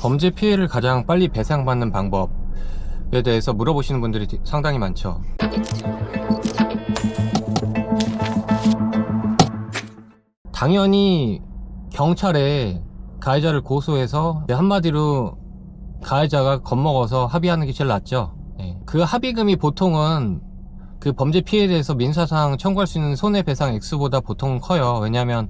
범죄 피해를 가장 빨리 배상받는 방법에 대해서 물어보시는 분들이 상당히 많죠. 당연히 경찰에 가해자를 고소해서 한마디로 가해자가 겁먹어서 합의하는 게 제일 낫죠. 그 합의금이 보통은 그 범죄 피해에 대해서 민사상 청구할 수 있는 손해배상 액수보다 보통 커요. 왜냐하면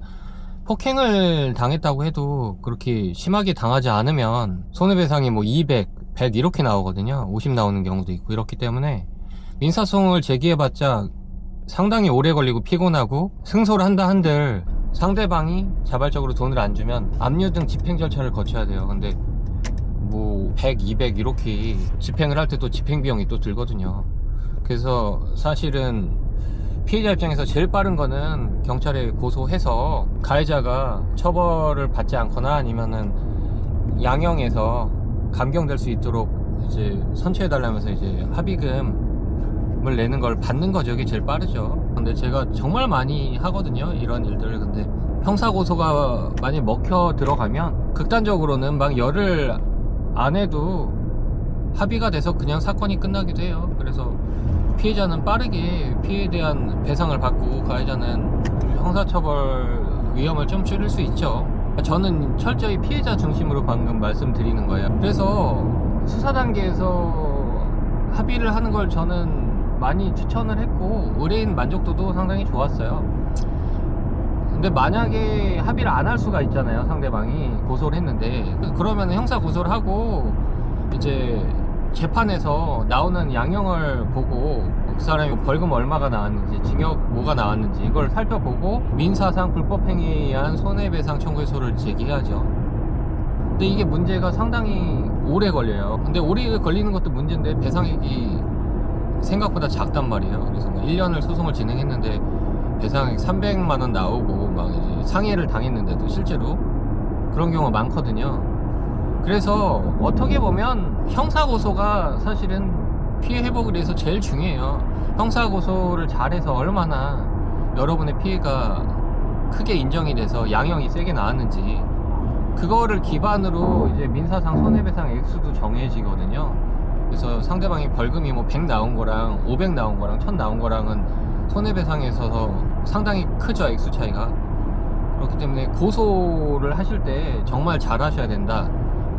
폭행을 당했다고 해도 그렇게 심하게 당하지 않으면 손해배상이 뭐 200, 100 이렇게 나오거든요. 50 나오는 경우도 있고. 이렇기 때문에 민사소송을 제기해봤자 상당히 오래 걸리고 피곤하고, 승소를 한다 한들 상대방이 자발적으로 돈을 안 주면 압류 등 집행 절차를 거쳐야 돼요. 근데 뭐 100, 200 이렇게 집행을 할 때 또 집행비용이 또 들거든요. 그래서 사실은 피해자 입장에서 제일 빠른 거는 경찰에 고소해서 가해자가 처벌을 받지 않거나 아니면은 양형에서 감경될 수 있도록 이제 선처해달라면서 이제 합의금을 내는 걸 받는 거죠. 이게 제일 빠르죠. 근데 제가 정말 많이 하거든요, 이런 일들을. 근데 형사고소가 만약 먹혀 들어가면 극단적으로는 막 열흘 안에도 합의가 돼서 그냥 사건이 끝나기도 해요. 그래서 피해자는 빠르게 피해에 대한 배상을 받고 가해자는 형사처벌 위험을 좀 줄일 수 있죠. 저는 철저히 피해자 중심으로 방금 말씀드리는 거예요. 그래서 수사 단계에서 합의를 하는 걸 저는 많이 추천을 했고, 의뢰인 만족도도 상당히 좋았어요. 근데 만약에 합의를 안 할 수가 있잖아요, 상대방이 고소를 했는데. 그러면 형사 고소를 하고 이제 재판에서 나오는 양형을 보고 그 사람이 벌금 얼마가 나왔는지, 징역 뭐가 나왔는지 이걸 살펴보고 민사상 불법행위에 의한 손해배상 청구소를 제기해야죠. 근데 이게 문제가 상당히 오래 걸려요. 근데 오래 걸리는 것도 문제인데 배상액이 생각보다 작단 말이에요. 그래서 뭐 1년을 소송을 진행했는데 배상액 300만원 나오고 막 이제 상해를 당했는데도 실제로 그런 경우가 많거든요. 그래서 어떻게 보면 형사고소가 사실은 피해 회복을 위해서 제일 중요해요. 형사고소를 잘해서 얼마나 여러분의 피해가 크게 인정이 돼서 양형이 세게 나왔는지, 그거를 기반으로 이제 민사상 손해배상 액수도 정해지거든요. 그래서 상대방이 벌금이 뭐 100 나온 거랑 500 나온 거랑 1000 나온 거랑은 손해배상에 있어서 상당히 크죠, 액수 차이가. 그렇기 때문에 고소를 하실 때 정말 잘 하셔야 된다.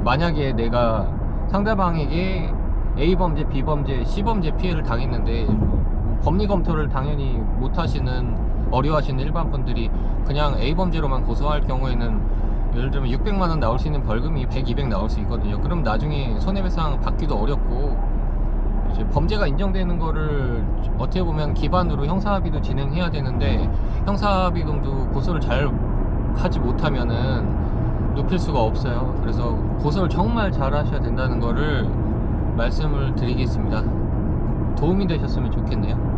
만약에 내가 상대방에게 A범죄, B범죄, C범죄 피해를 당했는데 법리 검토를 당연히 못 하시는, 어려워하시는 일반 분들이 그냥 A범죄로만 고소할 경우에는 예를 들면 600만원 나올 수 있는 벌금이 100, 200 나올 수 있거든요. 그럼 나중에 손해배상 받기도 어렵고, 이제 범죄가 인정되는 거를 어떻게 보면 기반으로 형사합의도 진행해야 되는데, 형사합의금도 고소를 잘 하지 못하면은 높일 수가 없어요. 그래서 고소를 정말 잘 하셔야 된다는 거를 말씀을 드리겠습니다. 도움이 되셨으면 좋겠네요.